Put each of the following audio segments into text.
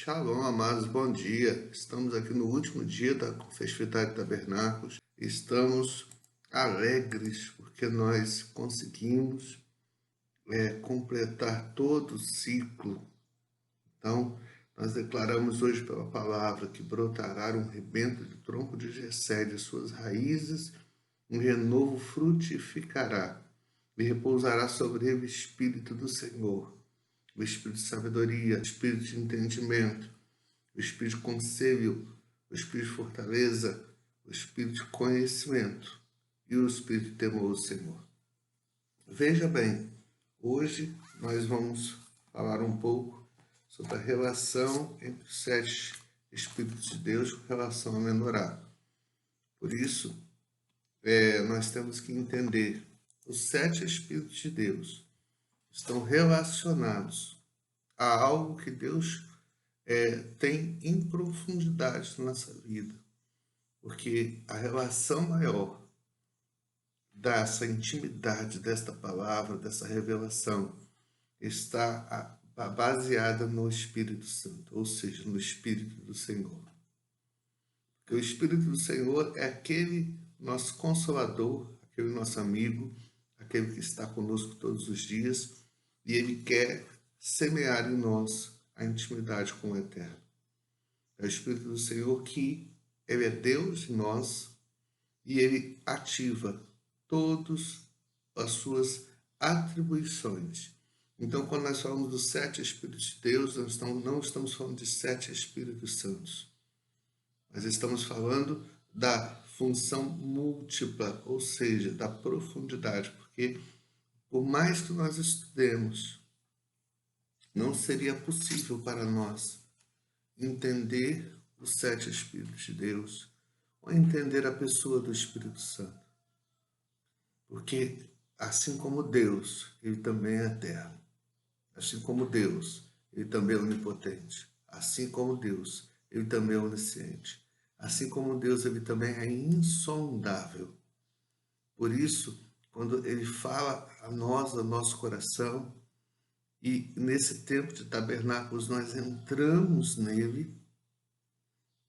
Shalom, amados, bom dia. Estamos aqui no último dia da Festividade de Tabernáculos. Estamos alegres porque nós conseguimos completar todo o ciclo. Então, nós declaramos hoje pela palavra que brotará um rebento de tronco de Jessé, de suas raízes, um renovo frutificará e repousará sobre ele o Espírito do Senhor, o Espírito de sabedoria, o Espírito de entendimento, o Espírito de conselho, o Espírito de fortaleza, o Espírito de conhecimento e o Espírito de temor ao Senhor. Veja bem, hoje nós vamos falar um pouco sobre a relação entre os 7 Espíritos de Deus com relação a Menorá. Por isso, nós temos que entender os 7 Espíritos de Deus estão relacionados a algo que Deus tem em profundidade na nossa vida. Porque a relação maior dessa intimidade, desta palavra, dessa revelação, está baseada no Espírito Santo, ou seja, no Espírito do Senhor. Porque o Espírito do Senhor é aquele nosso consolador, aquele nosso amigo, aquele que está conosco todos os dias, e ele quer semear em nós a intimidade com o Eterno. É o Espírito do Senhor que ele é Deus em nós e ele ativa todas as suas atribuições. Então, quando nós falamos dos 7 Espíritos de Deus, nós não estamos falando de 7 Espíritos Santos, mas estamos falando da função múltipla, ou seja, da profundidade, porque por mais que nós estudemos, não seria possível para nós entender os 7 Espíritos de Deus ou entender a pessoa do Espírito Santo. Porque assim como Deus, ele também é eterno. Assim como Deus, ele também é onipotente. Assim como Deus, ele também é onisciente. Assim como Deus, ele também é insondável. Por isso, quando ele fala a nós, ao nosso coração, e nesse tempo de tabernáculos nós entramos nele,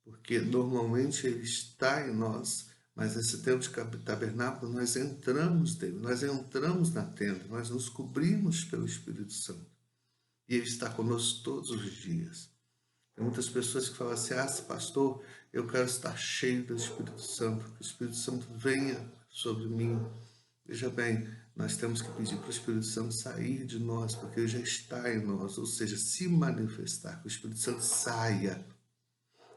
porque normalmente ele está em nós, mas nesse tempo de tabernáculo nós entramos nele, nós entramos na tenda, nós nos cobrimos pelo Espírito Santo. E ele está conosco todos os dias. Tem muitas pessoas que falam assim, pastor, eu quero estar cheio do Espírito Santo, que o Espírito Santo venha sobre mim. Veja bem, nós temos que pedir para o Espírito Santo sair de nós, porque ele já está em nós, ou seja, se manifestar, que o Espírito Santo saia,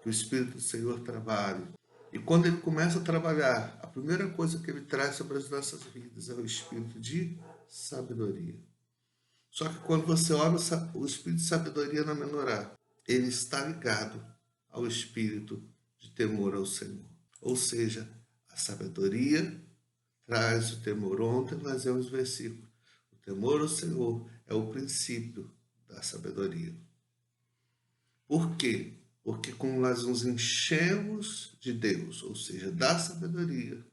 que o Espírito do Senhor trabalhe. E quando ele começa a trabalhar, a primeira coisa que ele traz sobre as nossas vidas é o Espírito de sabedoria. Só que quando você olha o Espírito de sabedoria na Menorá, ele está ligado ao Espírito de temor ao Senhor. Ou seja, a sabedoria traz o temor. Ontem nós vemos o versículo. O temor ao Senhor é o princípio da sabedoria. Por quê? Porque como nós nos enchemos de Deus, ou seja, da sabedoria,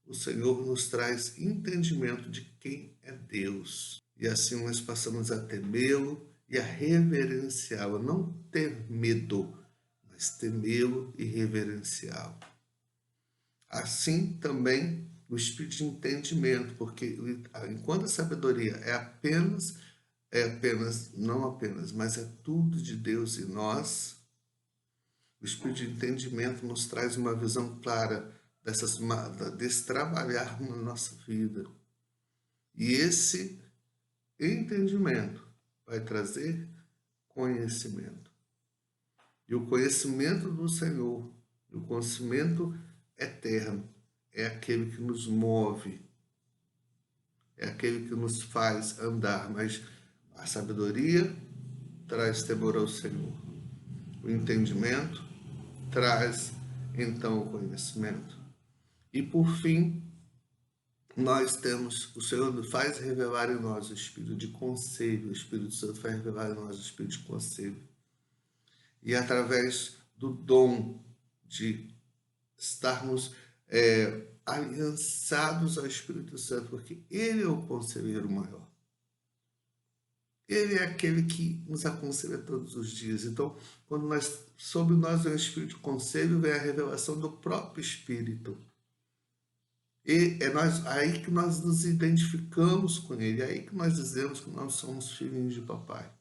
o Senhor nos traz entendimento de quem é Deus. E assim nós passamos a temê-lo e a reverenciá-lo. Não ter medo, mas temê-lo e reverenciá-lo. Assim também o espírito de entendimento, porque enquanto a sabedoria não apenas, mas é tudo de Deus em nós, o espírito de entendimento nos traz uma visão clara desse trabalhar na nossa vida. E esse entendimento vai trazer conhecimento. E o conhecimento do Senhor, o conhecimento eterno, é aquele que nos move, é aquele que nos faz andar, mas a sabedoria traz temor ao Senhor. O entendimento traz, então, o conhecimento. E, por fim, nós temos, o Senhor faz revelar em nós o Espírito de conselho, o Espírito Santo faz revelar em nós o Espírito de conselho. E através do dom de estarmos aliançados ao Espírito Santo, porque ele é o conselheiro maior. Ele é aquele que nos aconselha todos os dias. Então, quando sobre nós vem o Espírito de conselho, vem a revelação do próprio Espírito. E é aí que nós nos identificamos com Ele, é aí que nós dizemos que nós somos filhinhos de papai.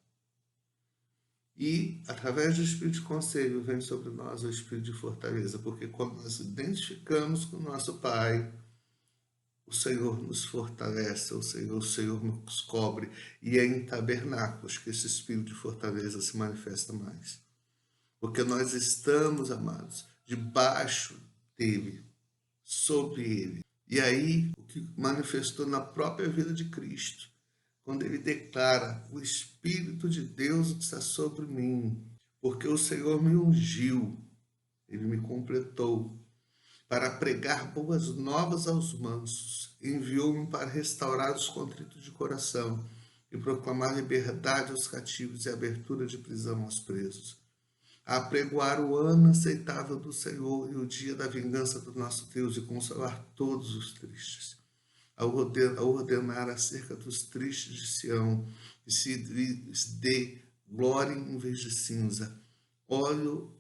E, através do Espírito de conselho, vem sobre nós o Espírito de fortaleza, porque quando nós nos identificamos com o nosso Pai, o Senhor nos fortalece, o Senhor nos cobre, e é em tabernáculos que esse Espírito de fortaleza se manifesta mais. Porque nós estamos, amados, debaixo dele, sobre ele. E aí, o que manifestou na própria vida de Cristo, quando ele declara: o Espírito de Deus está sobre mim, porque o Senhor me ungiu, ele me completou, para pregar boas novas aos mansos, enviou-me para restaurar os contritos de coração e proclamar liberdade aos cativos e abertura de prisão aos presos, a apregoar o ano aceitável do Senhor e o dia da vingança do nosso Deus e consolar todos os tristes, a ordenar acerca dos tristes de Sião, e se dê glória em vez de cinza, óleo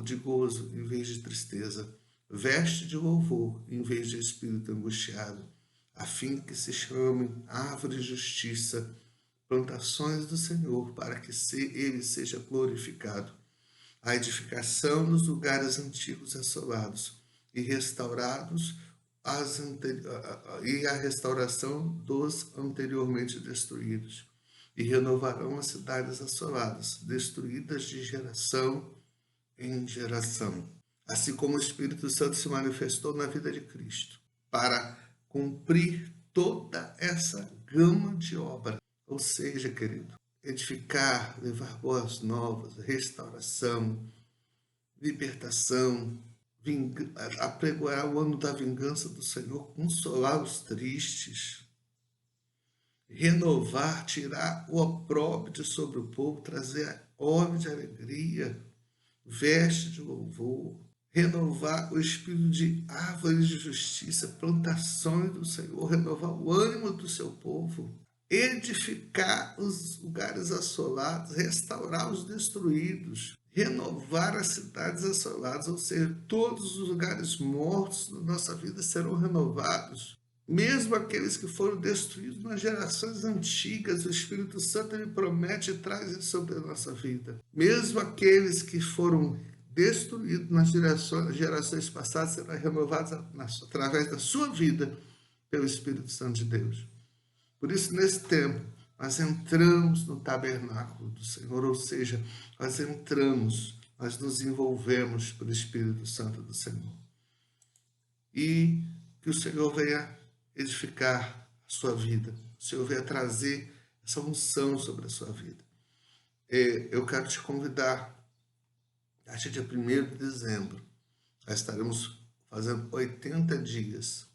de gozo em vez de tristeza, veste de louvor em vez de espírito angustiado, a fim que se chamem árvore de justiça, plantações do Senhor, para que ele seja glorificado, a edificação dos lugares antigos assolados e restaurados e a restauração dos anteriormente destruídos, e renovarão as cidades assoladas, destruídas de geração em geração. Assim como o Espírito Santo se manifestou na vida de Cristo, para cumprir toda essa gama de obra, ou seja, querido, edificar, levar boas novas, restauração, libertação, apregoar o ano da vingança do Senhor, consolar os tristes, renovar, tirar o opróbrio de sobre o povo, trazer óleo de alegria, veste de louvor, renovar o espírito de árvores de justiça, plantações do Senhor, renovar o ânimo do seu povo, edificar os lugares assolados, restaurar os destruídos, renovar as cidades assoladas, ou seja, todos os lugares mortos da nossa vida serão renovados. Mesmo aqueles que foram destruídos nas gerações antigas, o Espírito Santo ele promete e traz isso sobre a nossa vida. Mesmo aqueles que foram destruídos nas gerações passadas serão renovados através da sua vida pelo Espírito Santo de Deus. Por isso, nesse tempo, nós entramos no tabernáculo do Senhor, ou seja, nós nos envolvemos pelo Espírito Santo do Senhor. E que o Senhor venha edificar a sua vida, o Senhor venha trazer essa unção sobre a sua vida. Eu quero te convidar, a partir de 1º de dezembro, nós estaremos fazendo 80 dias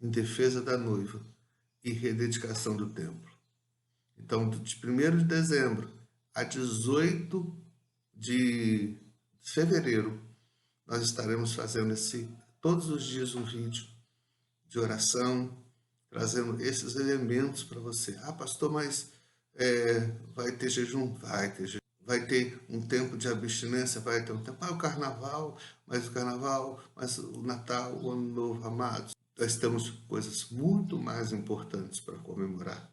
em defesa da noiva e rededicação do templo. Então, de 1º de dezembro a 18 de fevereiro, nós estaremos fazendo todos os dias um vídeo de oração, trazendo esses elementos para você. Ah, pastor, mas vai ter jejum? Vai ter jejum. Vai ter um tempo de abstinência? Vai ter um tempo. O carnaval, mas o Natal, o Ano Novo, amados. Nós temos coisas muito mais importantes para comemorar.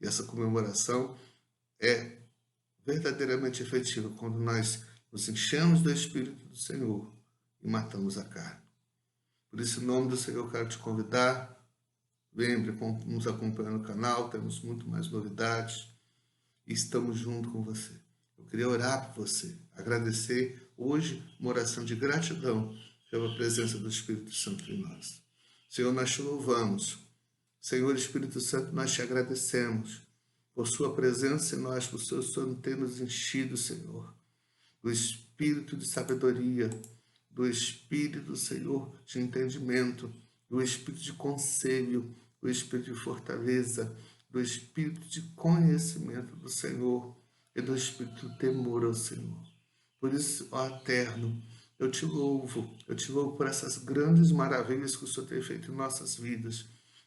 E essa comemoração é verdadeiramente efetiva quando nós nos enchemos do Espírito do Senhor e matamos a carne. Por isso, em nome do Senhor, eu quero te convidar. Lembre, nos acompanhando no canal, temos muito mais novidades e estamos junto com você. Eu queria orar por você, agradecer hoje uma oração de gratidão pela presença do Espírito Santo em nós. Senhor, nós te louvamos. Senhor Espírito Santo, nós te agradecemos por sua presença em nós, por seu Senhor ter nos enchido, Senhor, do Espírito de sabedoria, do Espírito, Senhor, de entendimento, do Espírito de conselho, do Espírito de fortaleza, do Espírito de conhecimento do Senhor e do Espírito de temor ao Senhor. Por isso, ó Eterno, eu te louvo por essas grandes maravilhas que o Senhor tem feito em nossas vidas.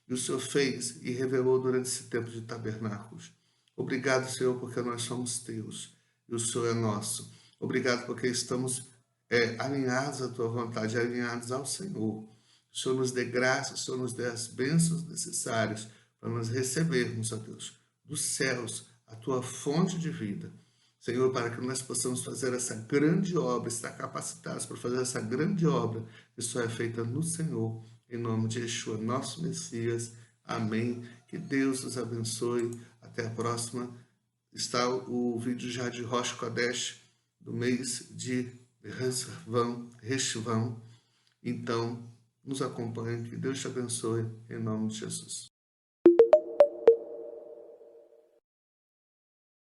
E o Senhor fez e revelou durante esse tempo de tabernáculos. Obrigado, Senhor, porque nós somos teus e o Senhor é nosso. Obrigado porque estamos alinhados à tua vontade, alinhados ao Senhor. O Senhor nos dê graça, o Senhor nos dê as bênçãos necessárias para nós recebermos, ó Deus, dos céus, a tua fonte de vida. Senhor, para que nós possamos fazer essa grande obra, estar capacitados para fazer essa grande obra que só é feita no Senhor, em nome de Yeshua, nosso Messias. Amém. Que Deus nos abençoe. Até a próxima. Está o vídeo já de Rosh Kodesh, do mês de Reshvan. Então, nos acompanhe. Que Deus te abençoe, em nome de Jesus.